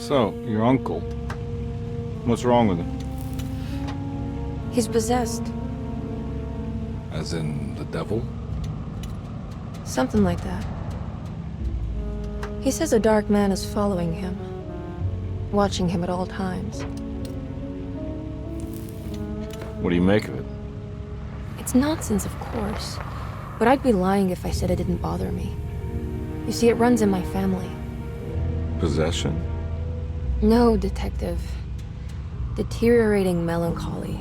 So, your uncle. What's wrong with him? He's possessed. As in the devil? Something like that. He says a dark man is following him, watching him at all times. What do you make of it? It's nonsense, of course, but I'd be lying if I said it didn't bother me. You see, it runs in my family. Possession? No, Detective. Deteriorating melancholy.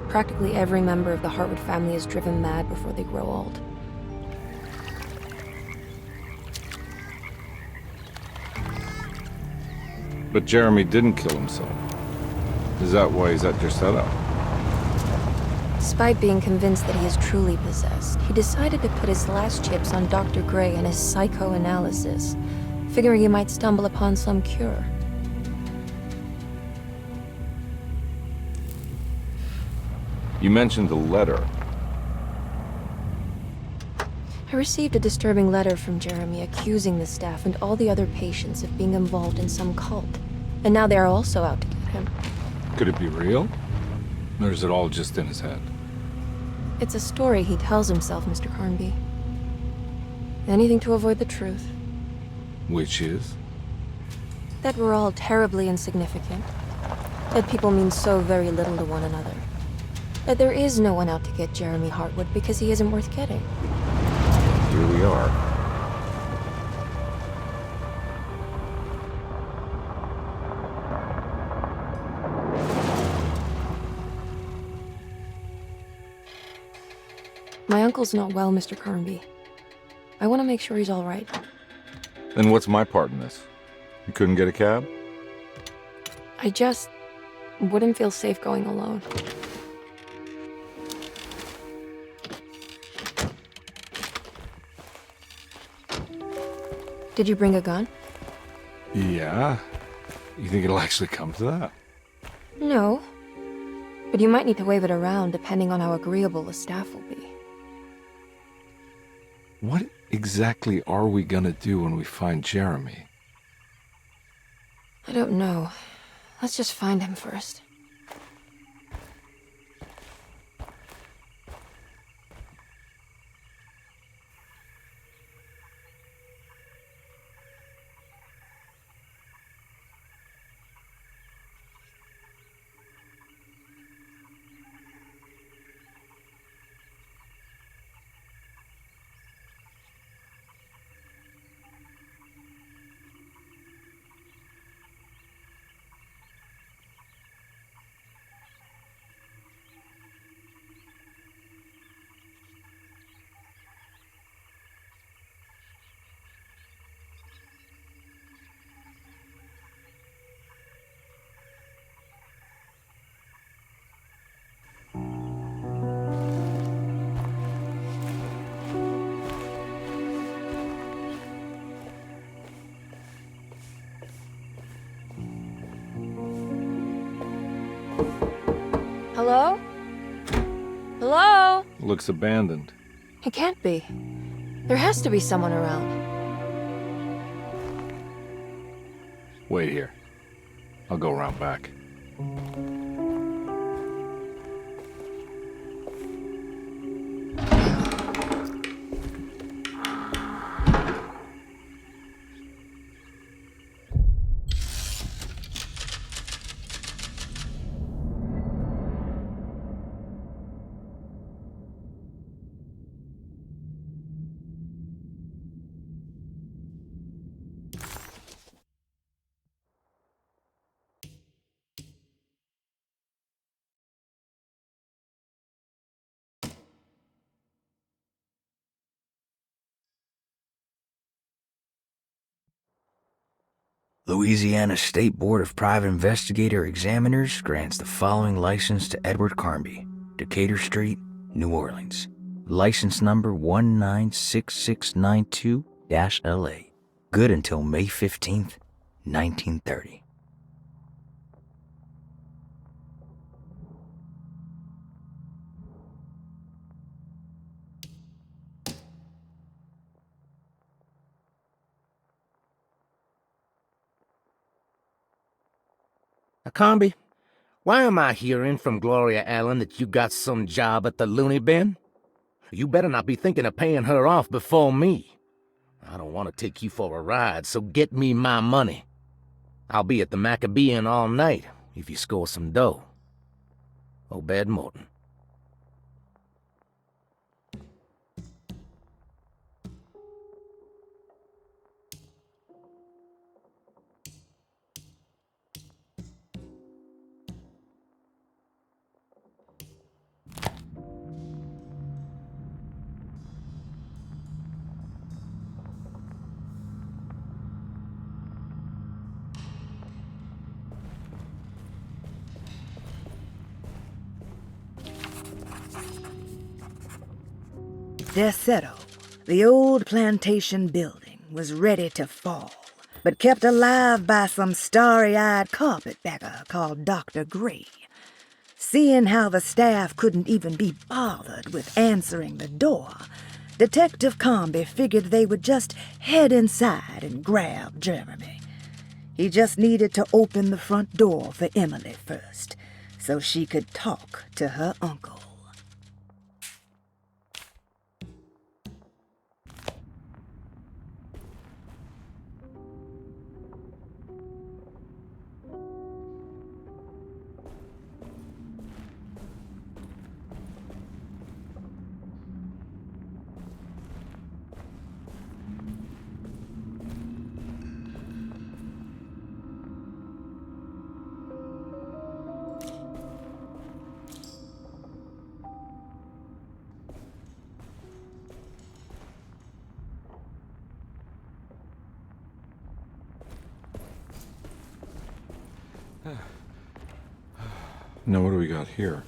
Practically every member of the Hartwood family is driven mad before they grow old. But Jeremy didn't kill himself. Is that why he's at Derceto? Despite being convinced that he is truly possessed, he decided to put his last chips on Dr. Gray and his psychoanalysis, figuring he might stumble upon some cure. You mentioned the letter. I received a disturbing letter from Jeremy accusing the staff and all the other patients of being involved in some cult. And now they are also out to get him. Could it be real? Or is it all just in his head? It's a story he tells himself, Mr. Carnby. Anything to avoid the truth. Which is? That we're all terribly insignificant. That people mean so very little to one another. That there is no one out to get Jeremy Hartwood because he isn't worth getting. Here we are. My uncle's not well, Mr. Carnby. I want to make sure he's all right. Then what's my part in this? You couldn't get a cab? I just wouldn't feel safe going alone. Did you bring a gun? Yeah. You think it'll actually come to that? No. But you might need to wave it around depending on how agreeable the staff will be. What exactly are we gonna do when we find Jeremy? I don't know. Let's just find him first. Hello? Hello? Looks abandoned. It can't be. There has to be someone around. Wait here. I'll go around back. Louisiana State Board of Private Investigator Examiners grants the following license to Edward Carnby, Decatur Street, New Orleans. License number 196692-LA. Good until May 15th, 1930. Carnby, why am I hearing from Gloria Allen that you got some job at the loony bin? You better not be thinking of paying her off before me. I don't want to take you for a ride, so get me my money. I'll be at the Maccabean all night if you score some dough. Obed Morton. Derceto, the old plantation building, was ready to fall, but kept alive by some starry-eyed carpetbagger called Dr. Gray. Seeing how the staff couldn't even be bothered with answering the door, Detective Carnby figured they would just head inside and grab Jeremy. He just needed to open the front door for Emily first, so she could talk to her uncle. Now what do we got here?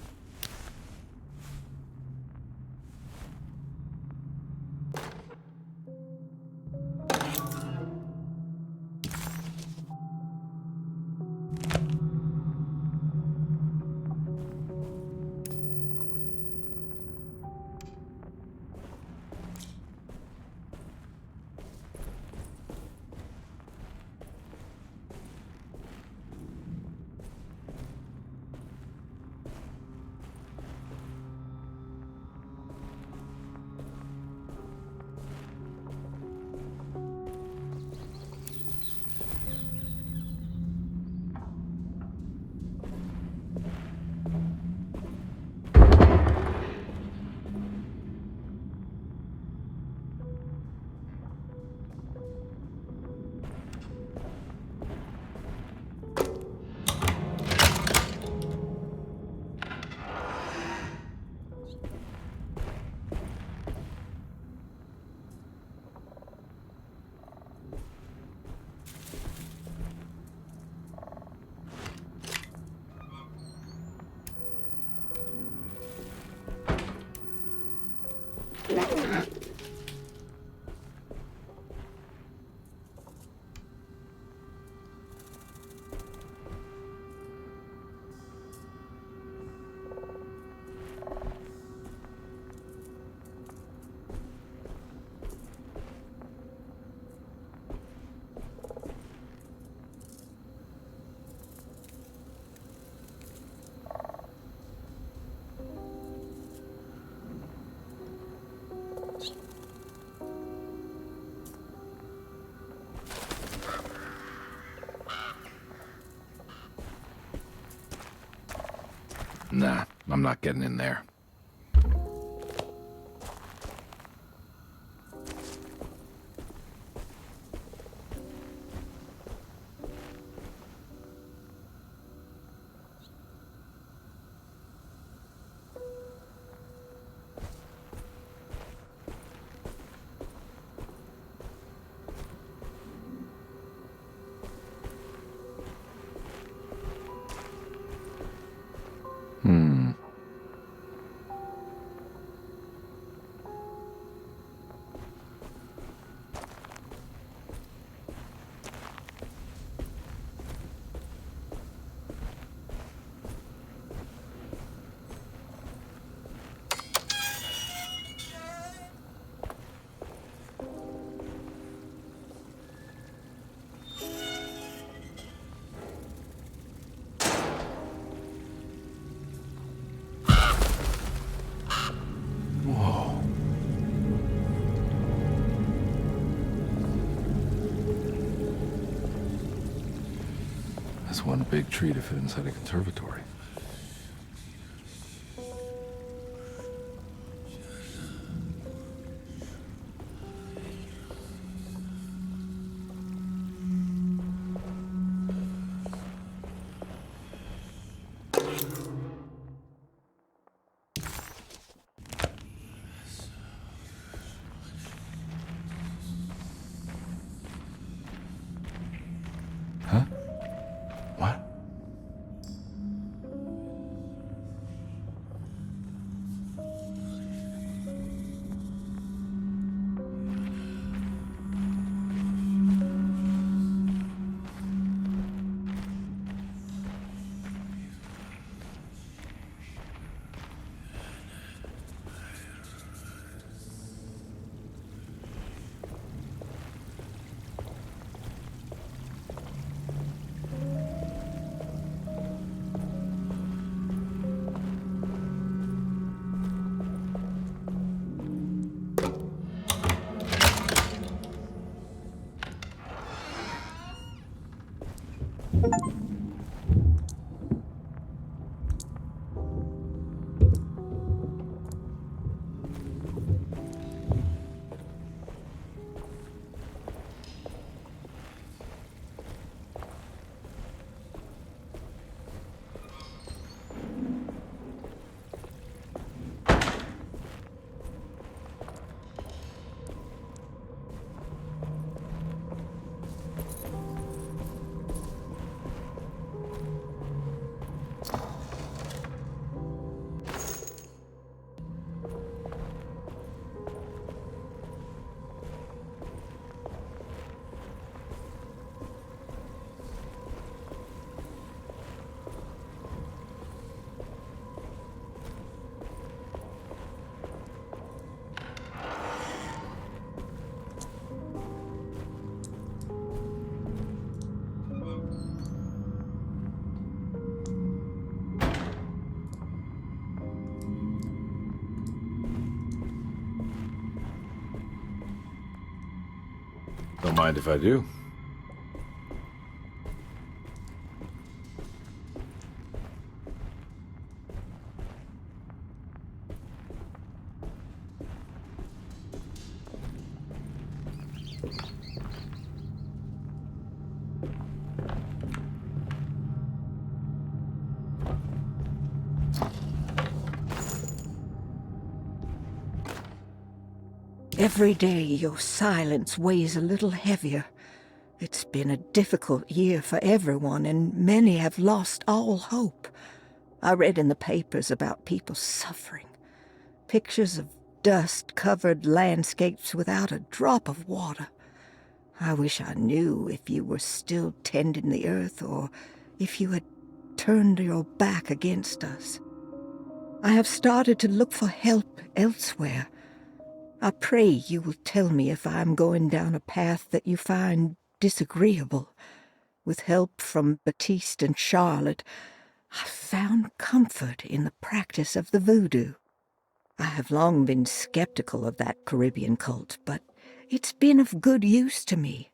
Nah, I'm not getting in there. big tree to fit inside a conservatory. Huh? What? Don't mind if I do. Every day your silence weighs a little heavier. It's been a difficult year for everyone, and many have lost all hope. I read in the papers about people suffering. Pictures of dust-covered landscapes without a drop of water. I wish I knew if you were still tending the earth or if you had turned your back against us. I have started to look for help elsewhere. I pray you will tell me if I am going down a path that you find disagreeable. With help from Baptiste and Charlotte, I found comfort in the practice of the voodoo. I have long been skeptical of that Caribbean cult, but it's been of good use to me.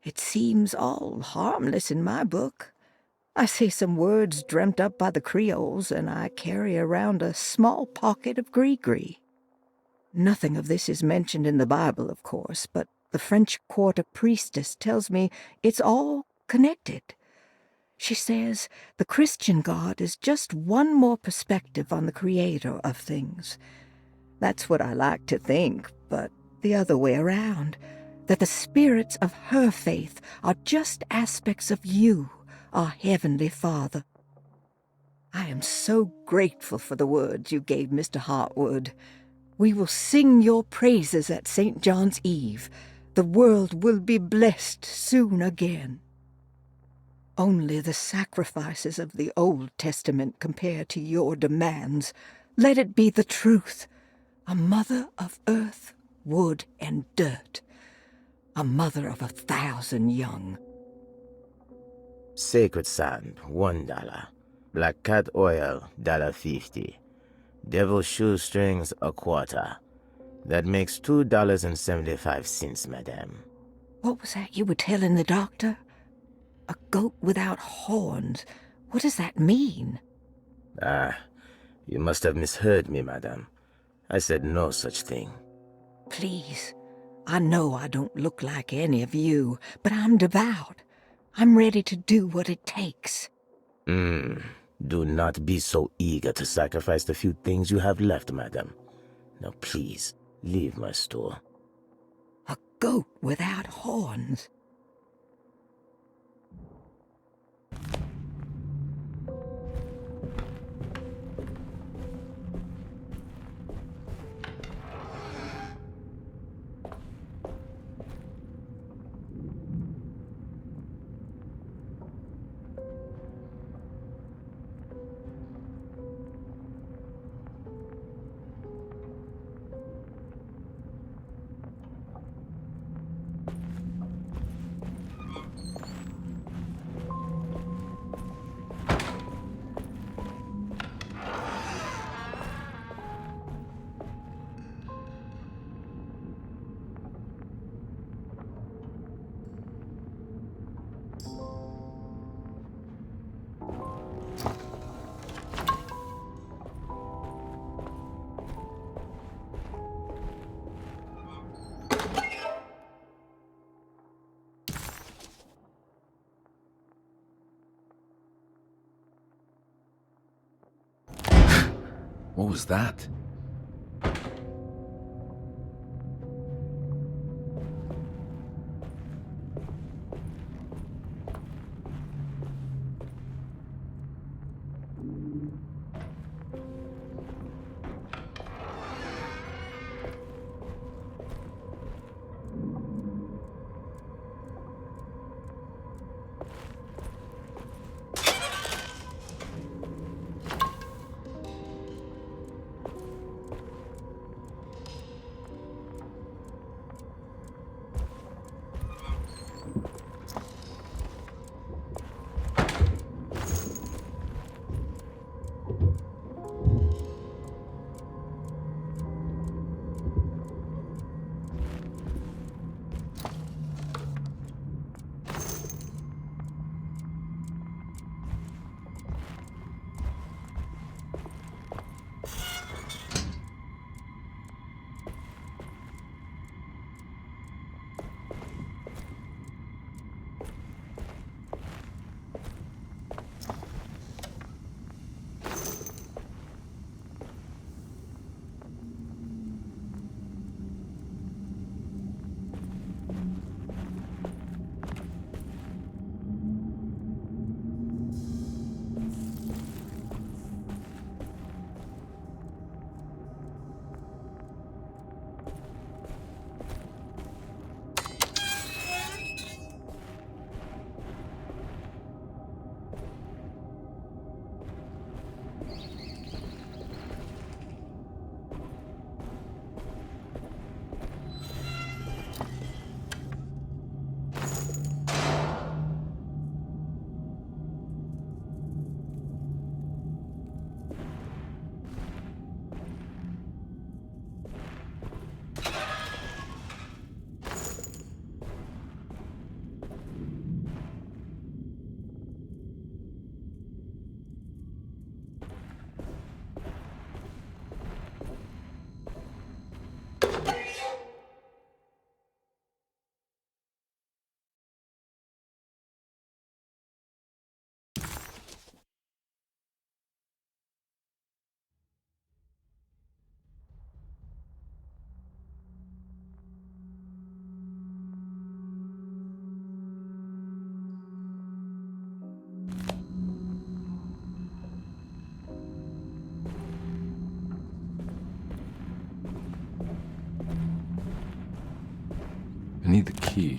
It seems all harmless in my book. I say some words dreamt up by the Creoles, and I carry around a small pocket of gree-gree. Nothing of this is mentioned in the Bible, of course, but the French Quarter priestess tells me it's all connected. She says the Christian God is just one more perspective on the creator of things. That's what I like to think, but the other way around, that the spirits of her faith are just aspects of you, our Heavenly Father. I am so grateful for the words you gave Mr. Hartwood. We will sing your praises at St. John's Eve. The world will be blessed soon again. Only the sacrifices of the Old Testament compare to your demands. Let it be the truth. A mother of earth, wood, and dirt. A mother of 1,000 young. Sacred sand, $1. Black cat oil, $1.50. Devil shoestrings, $0.25. That makes $2.75, madame. What was that you were telling the doctor? A goat without horns. What does that mean? Ah, you must have misheard me, madame. I said no such thing. Please. I know I don't look like any of you, but I'm devout. I'm ready to do what it takes. Do not be so eager to sacrifice the few things you have left, madame. Now please, leave my store. A goat without horns. What was that? I need the key.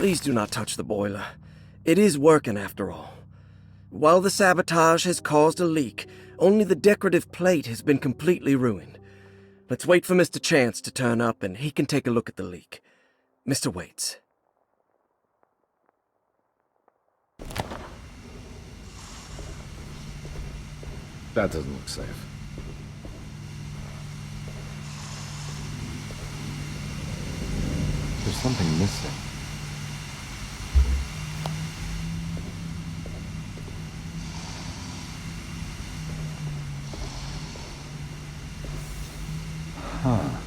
Please do not touch the boiler. It is working after all. While the sabotage has caused a leak, only the decorative plate has been completely ruined. Let's wait for Mr. Chance to turn up and he can take a look at the leak. Mr. Waits. That doesn't look safe. There's something missing. Huh.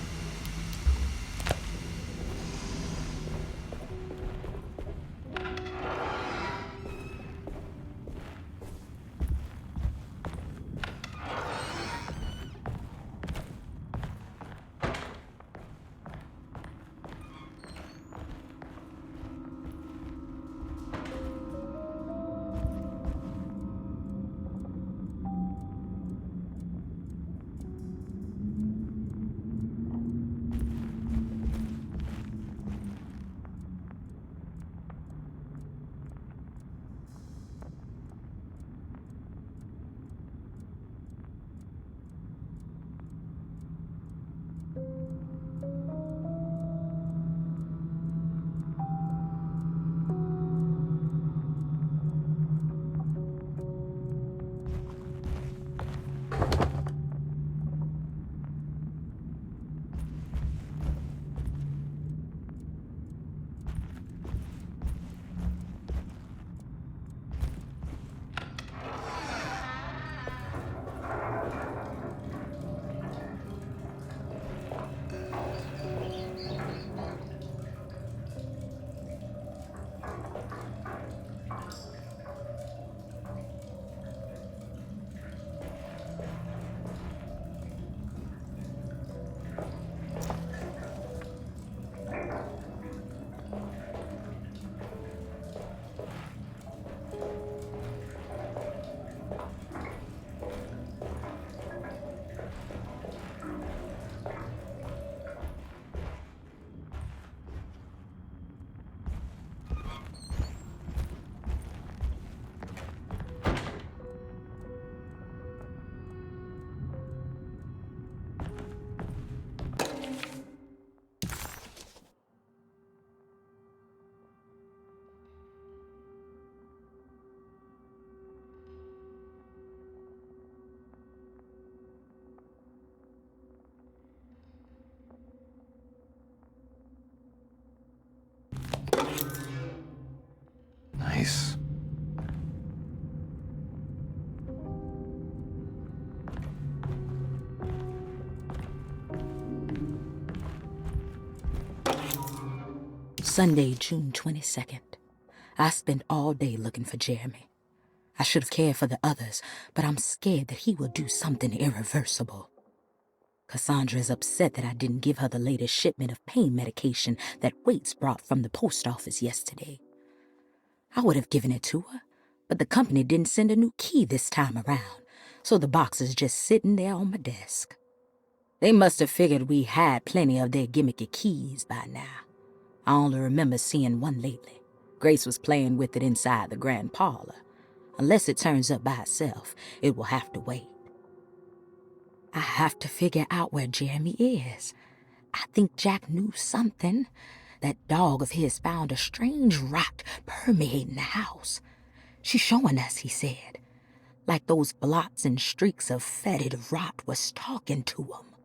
Nice. Sunday, June 22nd. I spent all day looking for Jeremy. I should have cared for the others, but I'm scared that he will do something irreversible. Cassandra is upset that I didn't give her the latest shipment of pain medication that Waits brought from the post office yesterday. I would have given it to her, but the company didn't send a new key this time around, so the box is just sitting there on my desk. They must have figured we had plenty of their gimmicky keys by now. I only remember seeing one lately. Grace was playing with it inside the grand parlor. Unless it turns up by itself, it will have to wait. I have to figure out where Jeremy is. I think Jack knew something. That dog of his found a strange rot permeating the house. She's showing us, he said. Like those blots and streaks of fetid rot was talking to him.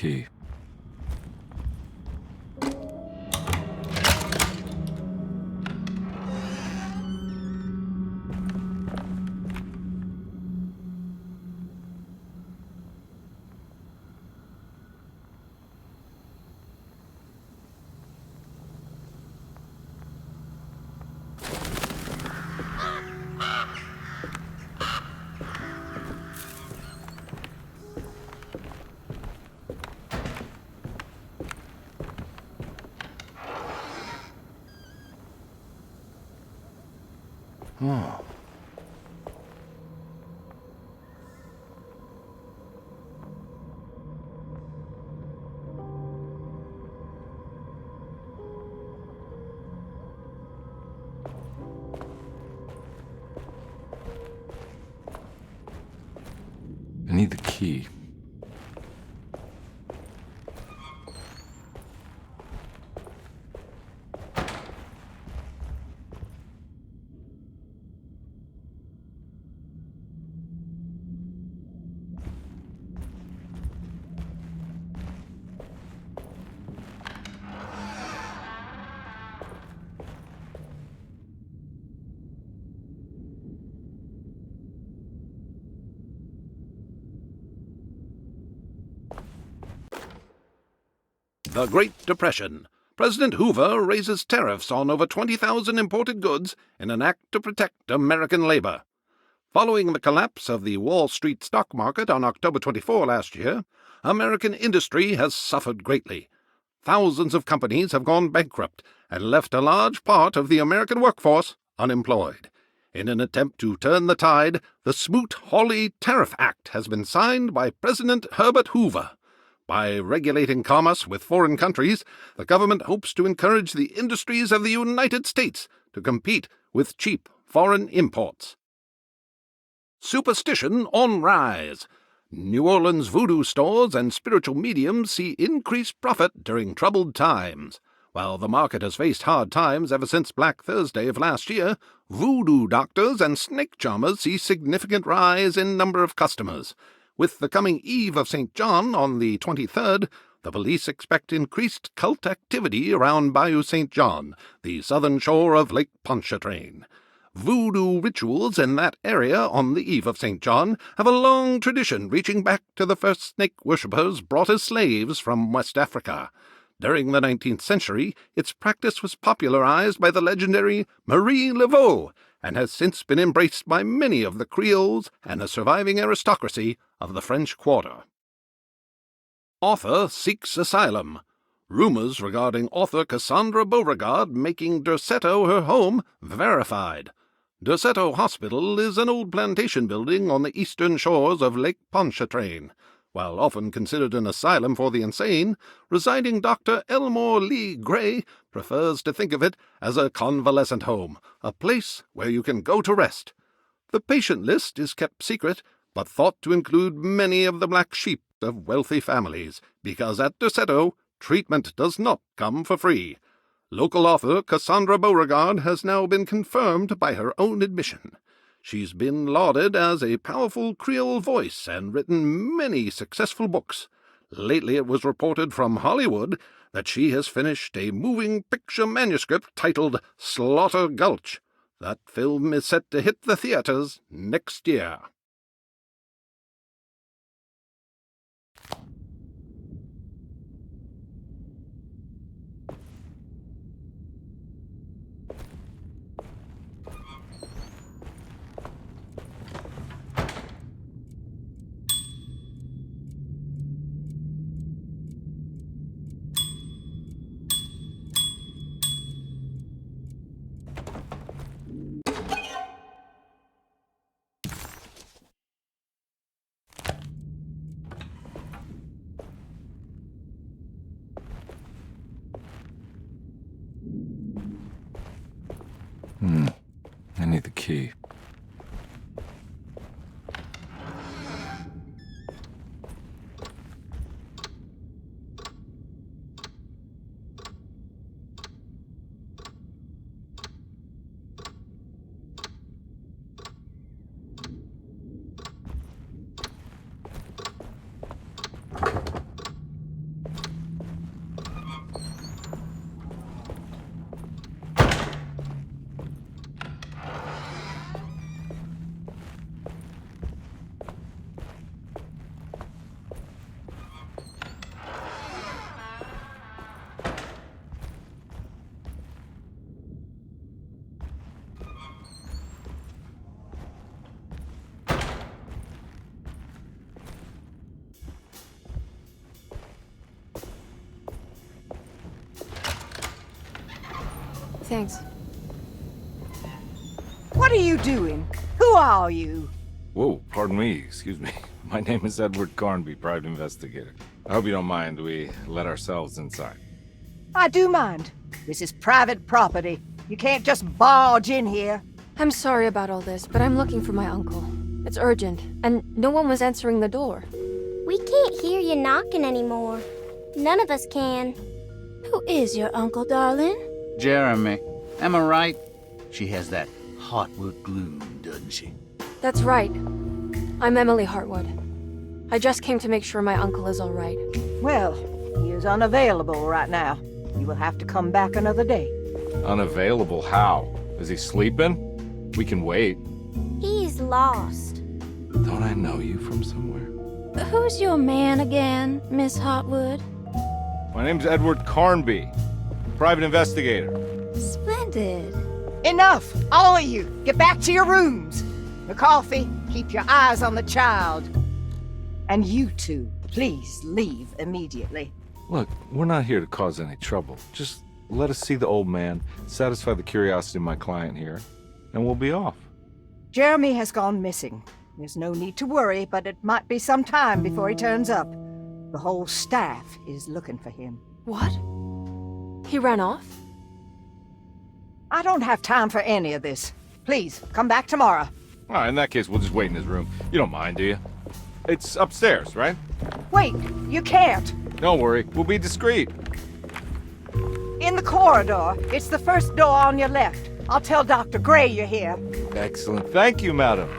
key. Oh. I need the key. The Great Depression. President Hoover raises tariffs on over 20,000 imported goods in an act to protect American labor. Following the collapse of the Wall Street stock market on October 24 last year, American industry has suffered greatly. Thousands of companies have gone bankrupt and left a large part of the American workforce unemployed. In an attempt to turn the tide, the Smoot-Hawley Tariff Act has been signed by President Herbert Hoover. By regulating commerce with foreign countries, the government hopes to encourage the industries of the United States to compete with cheap foreign imports. Superstition on rise. New Orleans voodoo stores and spiritual mediums see increased profit during troubled times. While the market has faced hard times ever since Black Thursday of last year, voodoo doctors and snake charmers see significant rise in number of customers. With the coming Eve of St. John on the 23rd, the police expect increased cult activity around Bayou St. John, the southern shore of Lake Pontchartrain. Voodoo rituals in that area on the Eve of St. John have a long tradition reaching back to the first snake worshippers brought as slaves from West Africa. During the 19th century, its practice was popularized by the legendary Marie Laveau, and has since been embraced by many of the Creoles and the surviving aristocracy of the French Quarter. Author seeks asylum. Rumors regarding author Cassandra Beauregard making Derceto her home verified. Derceto Hospital is an old plantation building on the eastern shores of Lake Pontchartrain. While often considered an asylum for the insane, residing Dr. Elmore Lee Gray prefers to think of it as a convalescent home, a place where you can go to rest. The patient list is kept secret, but thought to include many of the black sheep of wealthy families, because at Derceto, treatment does not come for free. Local author Cassandra Beauregard has now been confirmed by her own admission. She's been lauded as a powerful Creole voice and written many successful books. Lately it was reported from Hollywood that she has finished a moving picture manuscript titled Slaughter Gulch. That film is set to hit the theaters next year. I need the key. thanks. What are you doing? Who are you? Whoa, pardon me, excuse me. My name is Edward Carnby, private investigator. I hope you don't mind we let ourselves inside. I do mind. This is private property. You can't just barge in here. I'm sorry about all this, but I'm looking for my uncle. It's urgent, and no one was answering the door. We can't hear you knocking anymore. None of us can. Who is your uncle, darling? Jeremy. Am I right? She has that Hartwood gloom, doesn't she? That's right. I'm Emily Hartwood. I just came to make sure my uncle is all right. Well, he is unavailable right now. You will have to come back another day. Unavailable how? Is he sleeping? We can wait. He's lost. Don't I know you from somewhere? Who's your man again, Miss Hartwood? My name's Edward Carnby, private investigator. Splendid. Enough! All of you! Get back to your rooms! McCarthy, keep your eyes on the child. And you two, please leave immediately. Look, we're not here to cause any trouble. Just let us see the old man, satisfy the curiosity of my client here, and we'll be off. Jeremy has gone missing. There's no need to worry, but it might be some time before he turns up. The whole staff is looking for him. What? He ran off? I don't have time for any of this. Please, come back tomorrow. All right, in that case, we'll just wait in his room. You don't mind, do you? It's upstairs, right? Wait, you can't. Don't worry, we'll be discreet. In the corridor. It's the first door on your left. I'll tell Dr. Gray you're here. Excellent. Thank you, madam.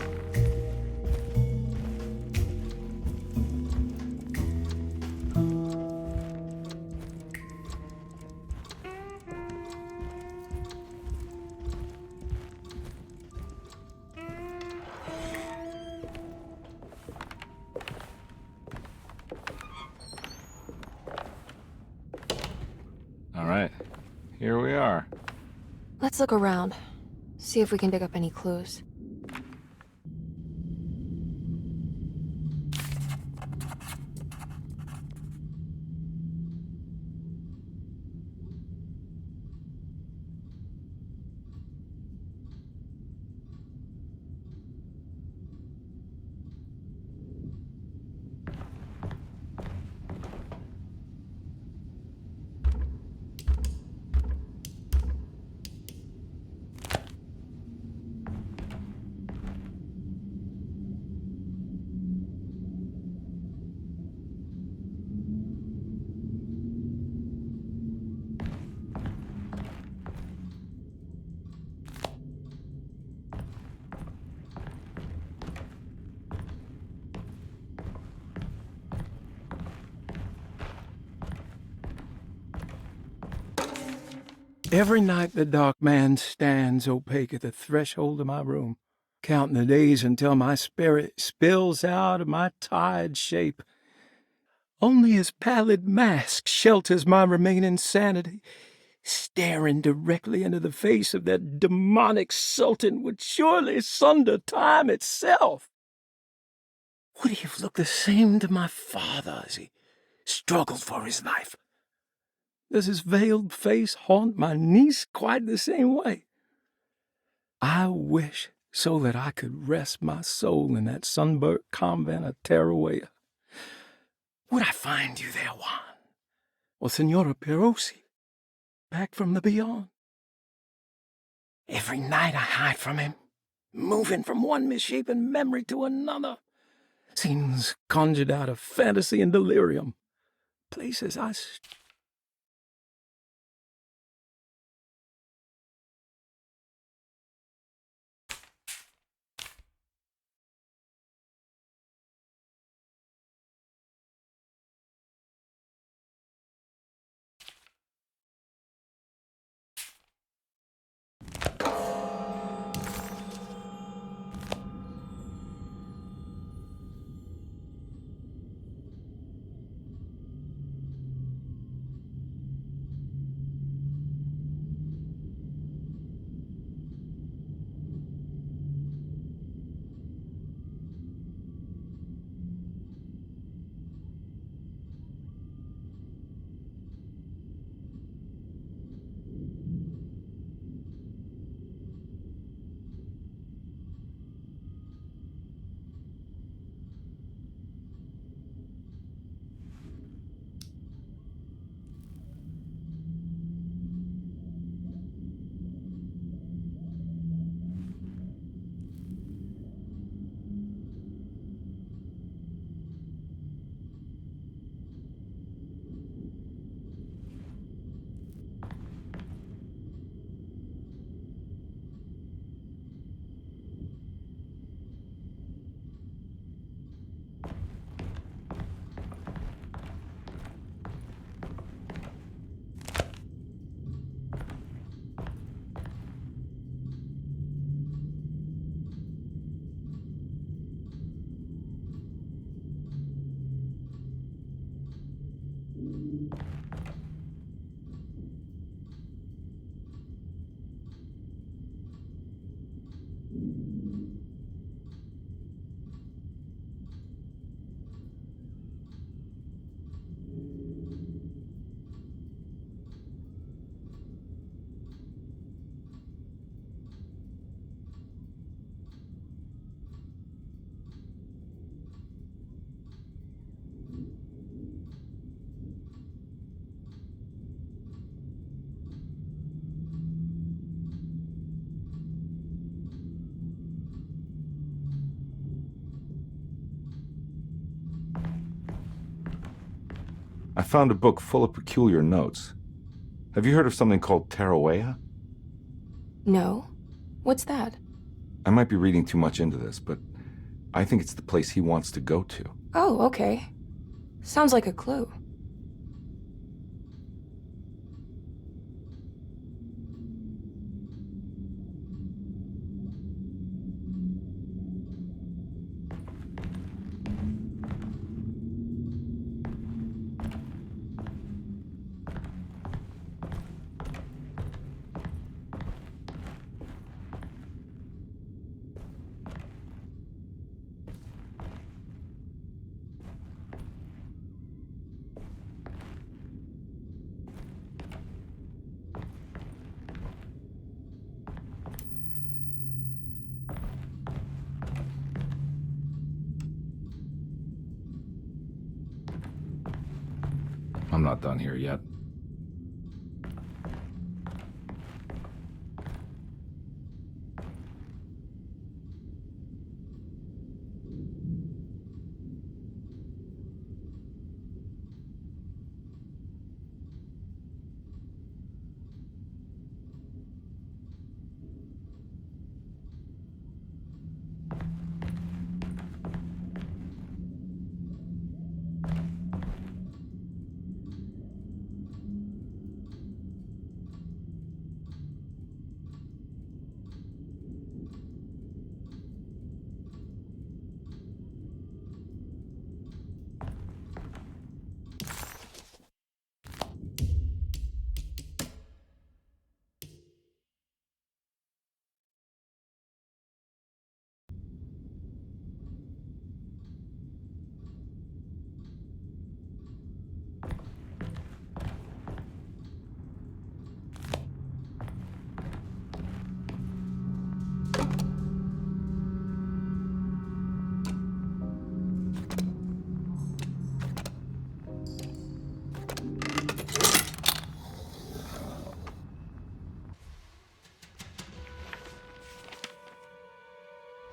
All right, here we are. Let's look around. See if we can dig up any clues. Every night the dark man stands opaque at the threshold of my room, counting the days until my spirit spills out of my tired shape. Only his pallid mask shelters my remaining sanity. Staring directly into the face of that demonic sultan would surely sunder time itself. Would he have looked the same to my father as he struggled for his life? Does his veiled face haunt my niece quite the same way? I wish so that I could rest my soul in that sunburnt convent of Tarawea. Would I find you there, Juan? Or Senora Perosi, back from the beyond? Every night I hide from him, moving from one misshapen memory to another. Scenes conjured out of fantasy and delirium. Places I I found a book full of peculiar notes. Have you heard of something called Tarawea? No. What's that? I might be reading too much into this, but I think it's the place he wants to go to. Oh, okay. Sounds like a clue. I'm not done here yet.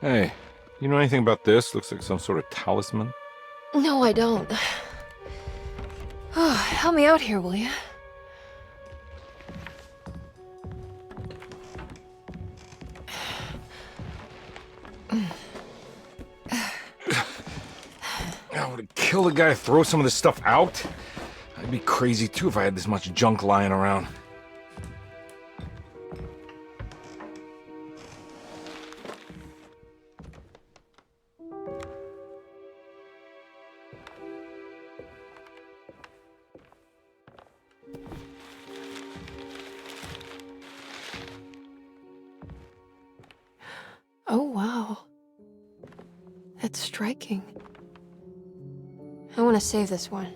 Hey, you know anything about this? Looks like some sort of talisman. No, I don't. Oh, help me out here, will you? I would kill the guy to throw some of this stuff out. I'd be crazy too if I had this much junk lying around. Oh, wow. That's striking. I want to save this one.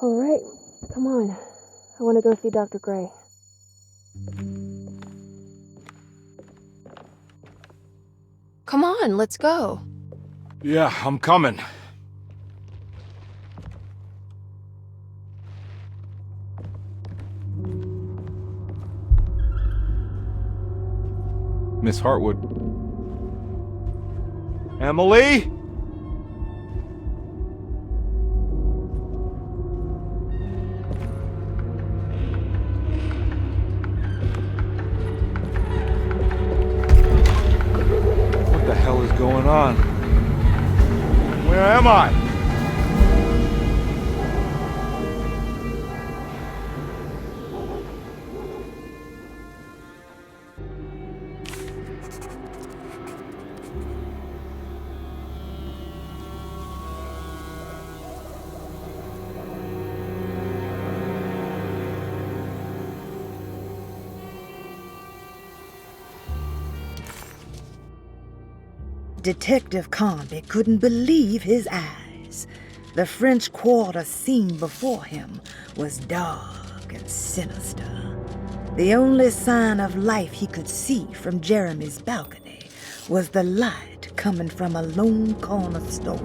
All right, come on. I want to go see Dr. Gray. Come on, let's go. Yeah, I'm coming. Miss Hartwood. Emily? What the hell is going on? Where am I? Detective Carnby couldn't believe his eyes. The French Quarter scene before him was dark and sinister. The only sign of life he could see from Jeremy's balcony was the light coming from a lone corner store.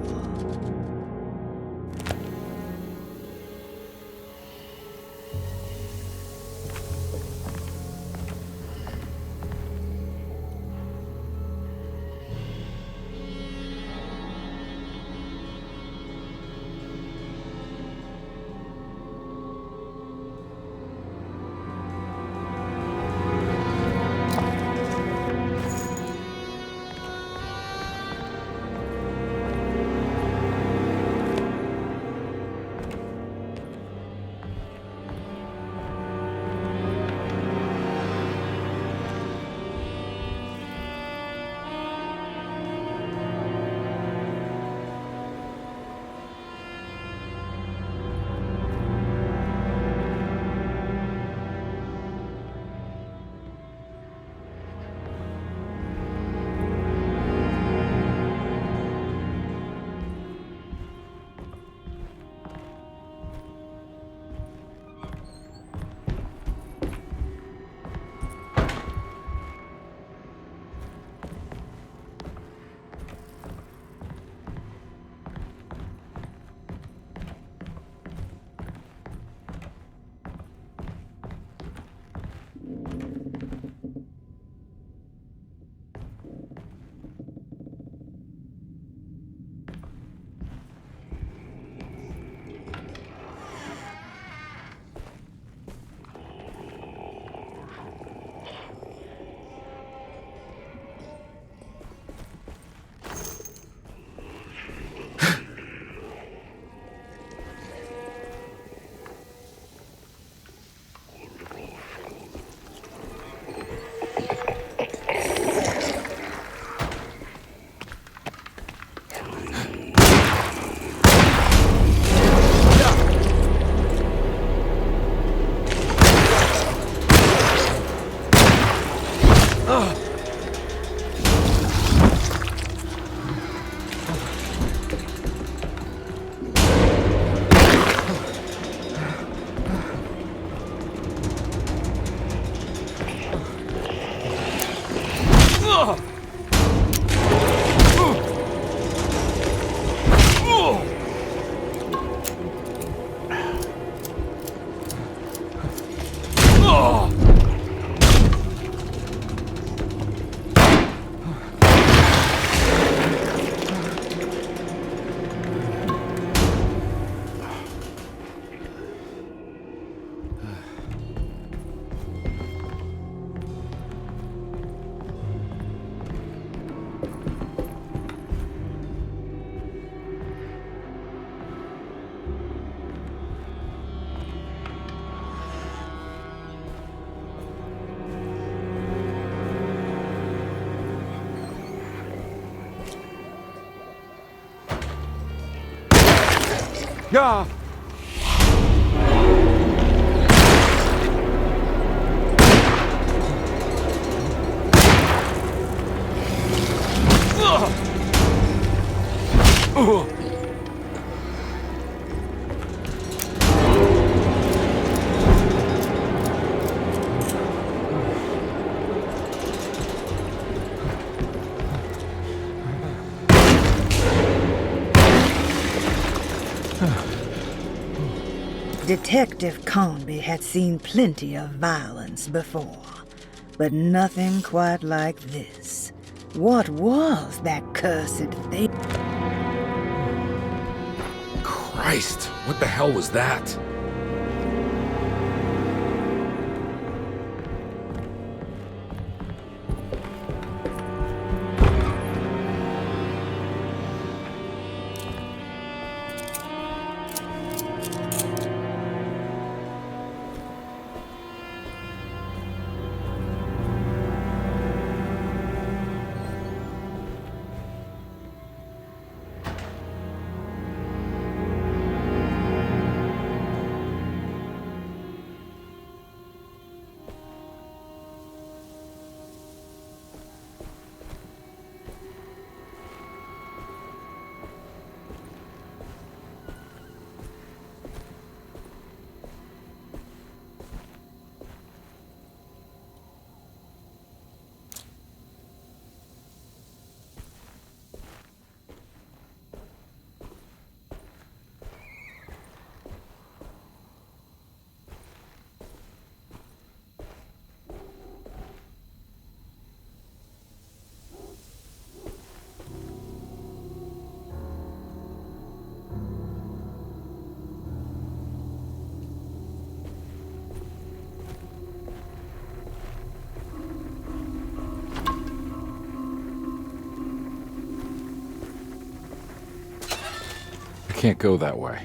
Yeah. Detective Carnby had seen plenty of violence before, but nothing quite like this. What was that cursed thing? Christ, what the hell was that? can't go that way.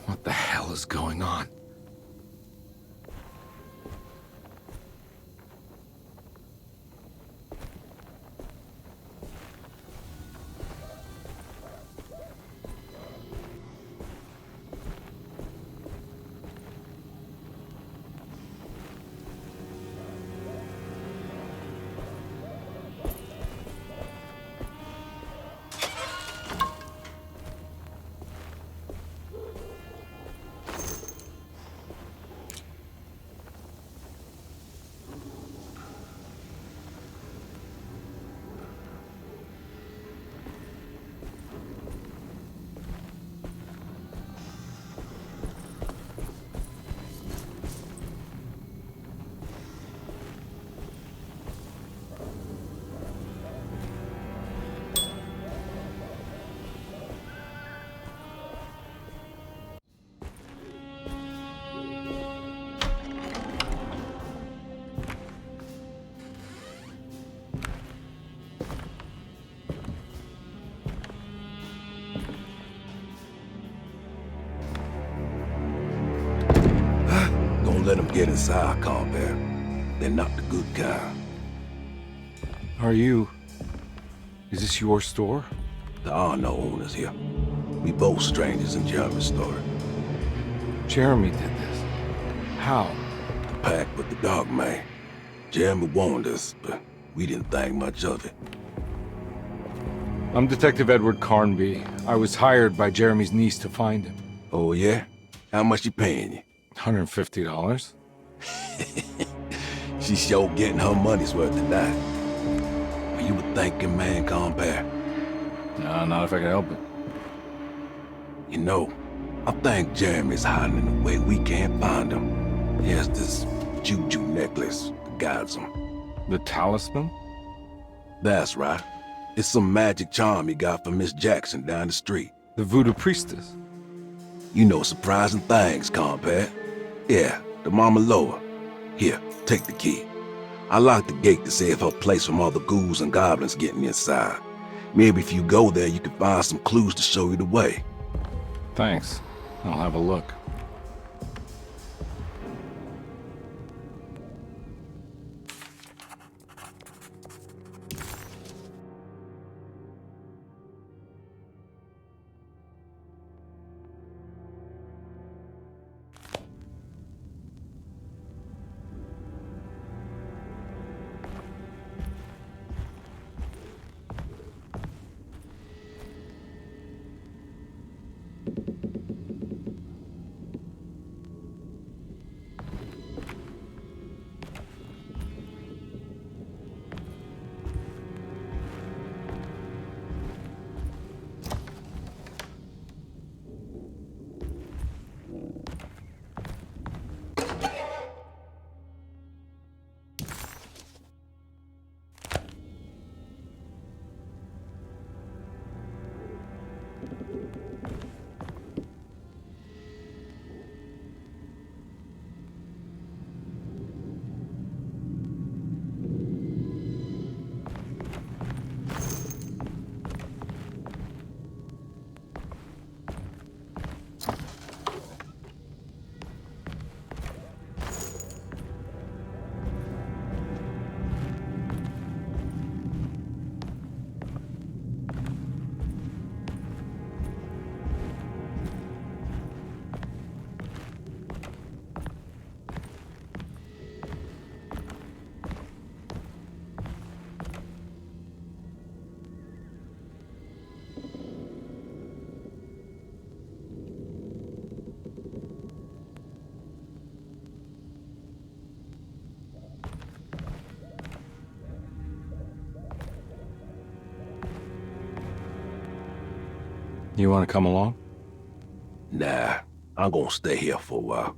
What the hell is going on? Let them get inside, Corsair. They're not the good kind. Is this your store? There are no owners here. We both strangers in Jeremy's story. Jeremy did this. How? The pact with the dog man. Jeremy warned us, but we didn't think much of it. I'm Detective Edward Carnby. I was hired by Jeremy's niece to find him. Oh, yeah? How much she paying you? $150. She's sure getting her money's worth tonight. Are you a thinking man, Corsair? No, not if I can help it. You know, I think Jeremy's hiding in a way we can't find him. He has this juju necklace that guides him. The talisman? That's right. It's some magic charm he got from Miss Jackson down the street. The voodoo priestess? You know surprising things, Corsair. Yeah, the Mama Loa. Here, take the key. I locked the gate to save her place from all the ghouls and goblins getting inside. Maybe if you go there, you can find some clues to show you the way. Thanks. I'll have a look. You want to come along? Nah, I'm gonna stay here for a while.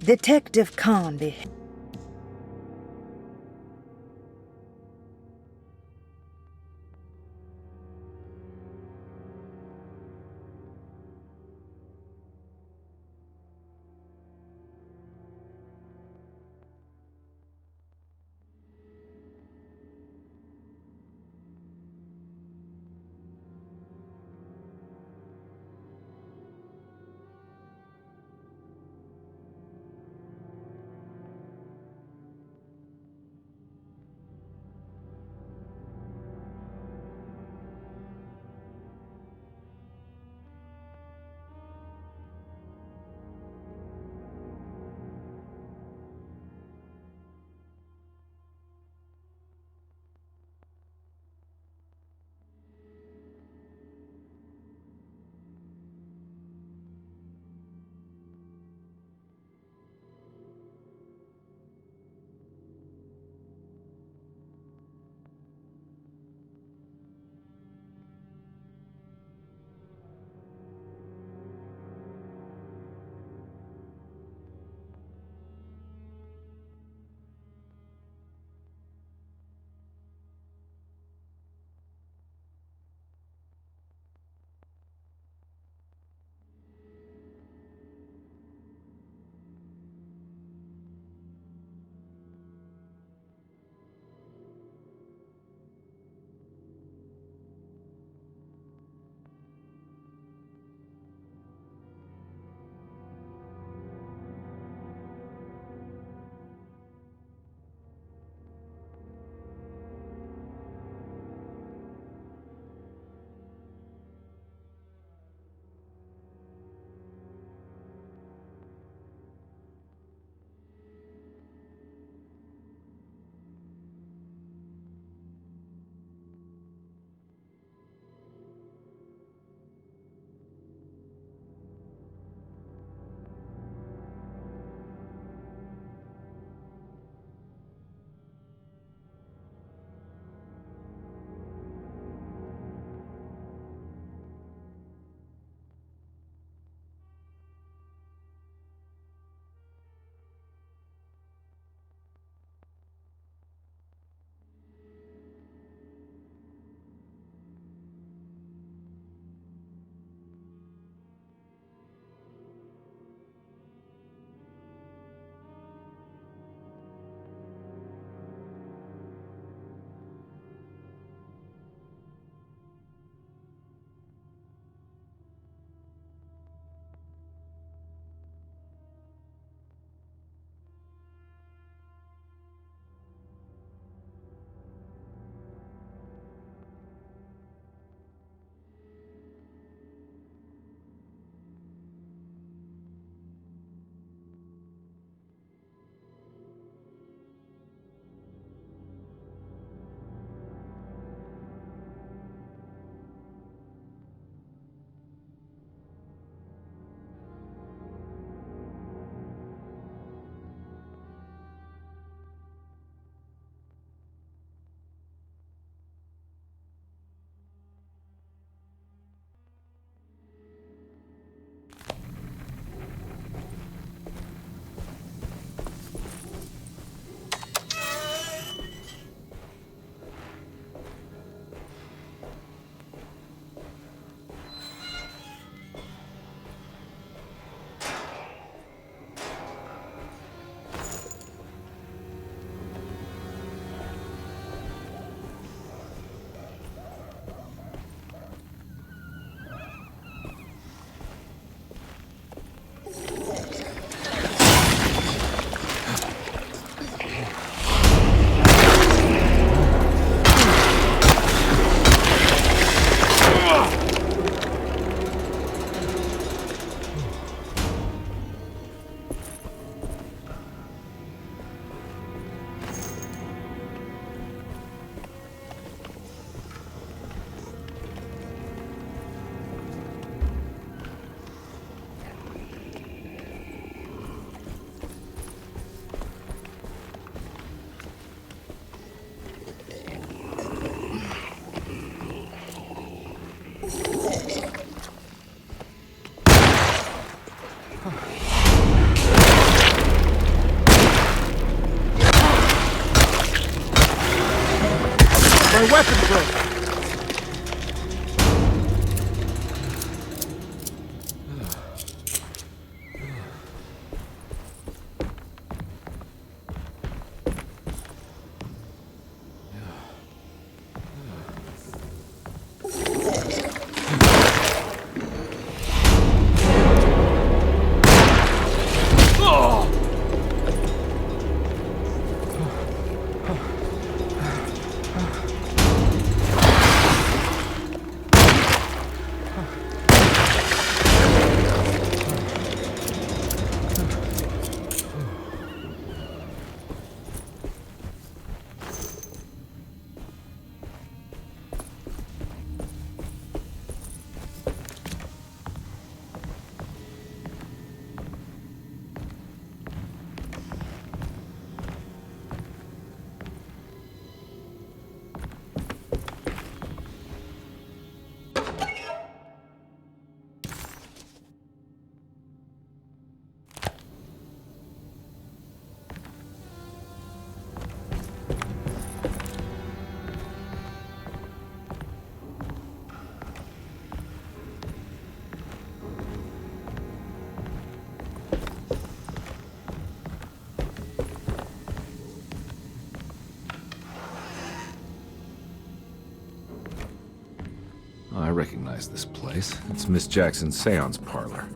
Detective Carnby. My weapon broke! I recognize this place. It's Miss Jackson's seance parlor.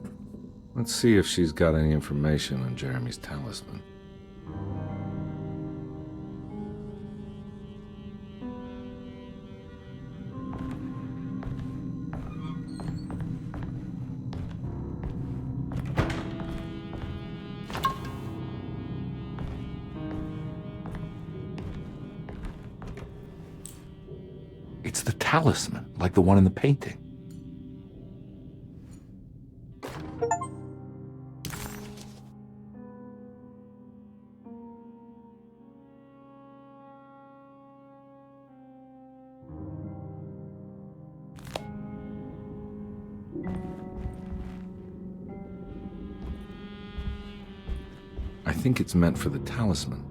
Let's see if she's got any information on Jeremy's talisman. It's the talisman, like the one in the painting. I think it's meant for the talisman.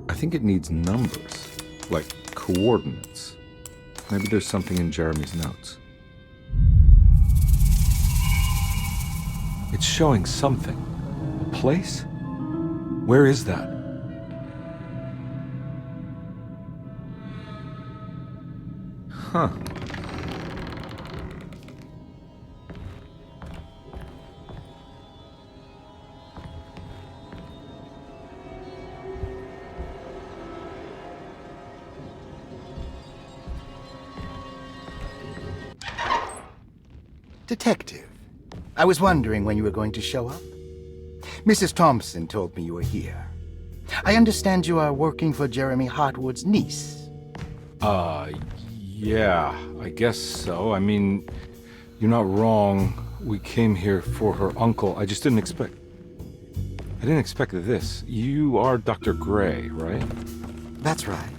I think it needs numbers, like coordinates. Maybe there's something in Jeremy's notes. It's showing something. A place? Where is that? Huh. Detective, I was wondering when you were going to show up. Mrs. Thompson told me you were here. I understand you are working for Jeremy Hartwood's niece. Yeah, I guess so. I mean, you're not wrong. We came here for her uncle. I just didn't expect... I didn't expect this. You are Dr. Gray, right? That's right.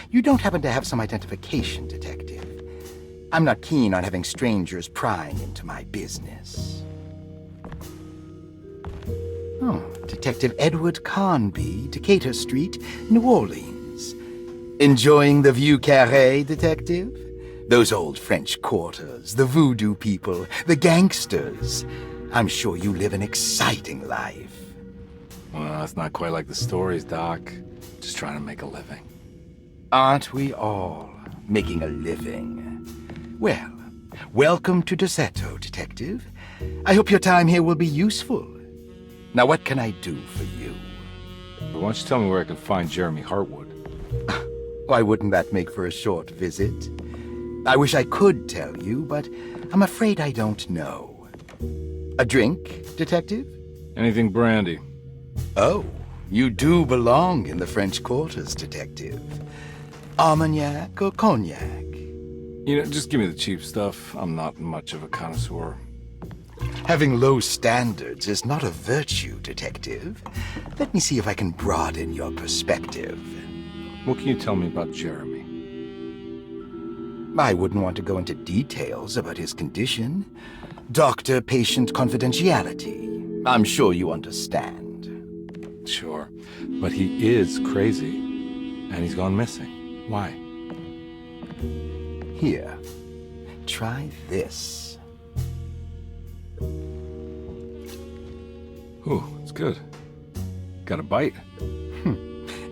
You don't happen to have some identification, Detective. I'm not keen on having strangers prying into my business. Oh, Detective Edward Carnby, Decatur Street, New Orleans. Enjoying the Vieux Carré, Detective? Those old French quarters, the voodoo people, the gangsters. I'm sure you live an exciting life. Well, it's not quite like the stories, Doc. Just trying to make a living. Aren't we all making a living? Well, welcome to Derceto, Detective. I hope your time here will be useful. Now, what can I do for you? Why don't you tell me where I can find Jeremy Hartwood? Why wouldn't that make for a short visit? I wish I could tell you, but I'm afraid I don't know. A drink, Detective? Anything brandy. Oh, you do belong in the French Quarters, Detective. Armagnac or cognac? You know, just give me the cheap stuff. I'm not much of a connoisseur. Having low standards is not a virtue, Detective. Let me see if I can broaden your perspective. What can you tell me about Jeremy? I wouldn't want to go into details about his condition. Doctor-patient confidentiality. I'm sure you understand. Sure, but he is crazy, and he's gone missing. Why? Here, try this. Ooh, it's good. Got a bite?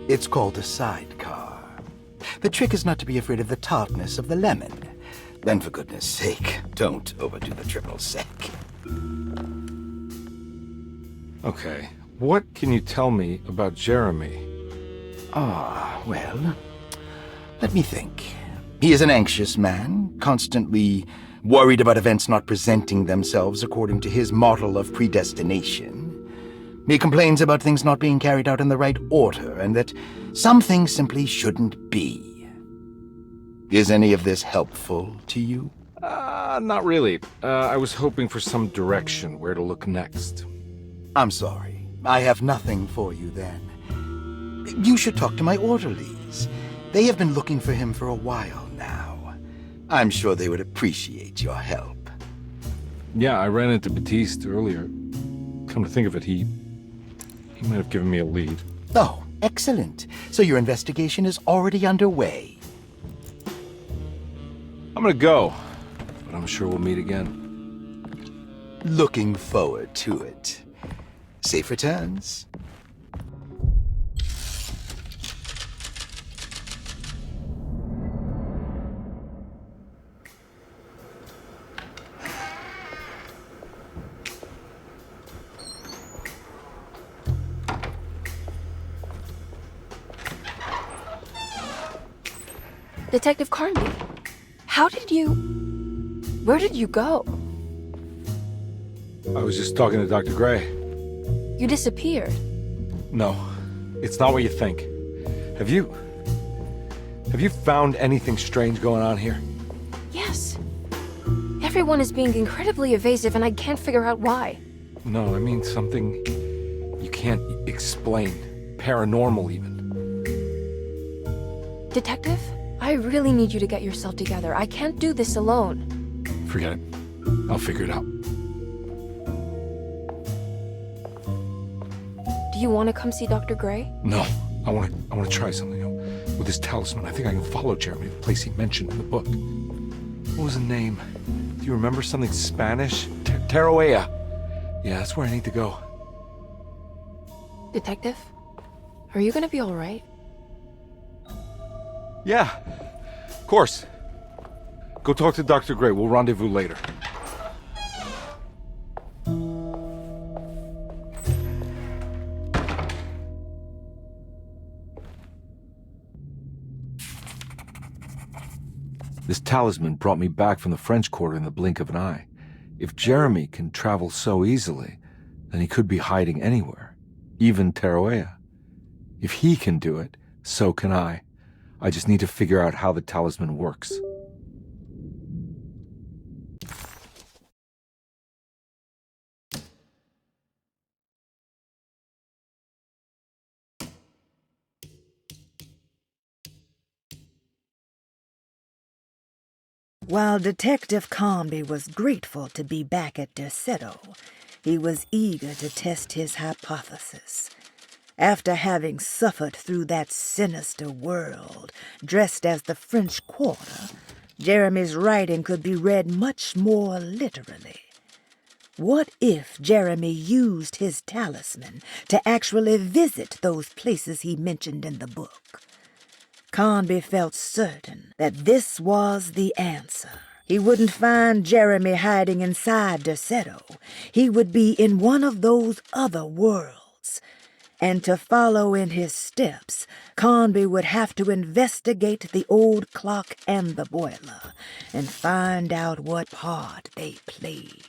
It's called a sidecar. The trick is not to be afraid of the tartness of the lemon. Then, for goodness sake, don't overdo the triple sec. Okay, what can you tell me about Jeremy? Well, let me think. He is an anxious man, constantly worried about events not presenting themselves according to his model of predestination. He complains about things not being carried out in the right order, and that some things simply shouldn't be. Is any of this helpful to you? Not really. I was hoping for some direction where to look next. I'm sorry. I have nothing for you then. You should talk to my orderlies. They have been looking for him for a while now. I'm sure they would appreciate your help. Yeah, I ran into Batiste earlier. Come to think of it, he might have given me a lead. Oh, excellent. So your investigation is already underway. I'm gonna go, but I'm sure we'll meet again. Looking forward to it. Safe returns. Detective Carnby, where did you go? I was just talking to Dr. Gray. You disappeared. No, it's not what you think. Have you found anything strange going on here? Yes. Everyone is being incredibly evasive and I can't figure out why. No, I mean something you can't explain. Paranormal, even. Detective, I really need you to get yourself together. I can't do this alone. Forget it. I'll figure it out. Do you want to come see Dr. Gray? No, I want to try something. With this talisman, I think I can follow Jeremy to the place he mentioned in the book. What was the name? Do you remember something Spanish? Tarawea. Yeah, that's where I need to go. Detective, are you gonna be all right? Yeah, of course. Go talk to Dr. Gray. We'll rendezvous later. This talisman brought me back from the French Quarter in the blink of an eye. If Jeremy can travel so easily, then he could be hiding anywhere, even Tarawea. If he can do it, so can I. I just need to figure out how the talisman works. While Detective Carnby was grateful to be back at Derceto, he was eager to test his hypothesis. After having suffered through that sinister world, dressed as the French Quarter, Jeremy's writing could be read much more literally. What if Jeremy used his talisman to actually visit those places he mentioned in the book? Carnby felt certain that this was the answer. He wouldn't find Jeremy hiding inside Derceto. He would be in one of those other worlds. And to follow in his steps, Carnby would have to investigate the old clock and the boiler and find out what part they played.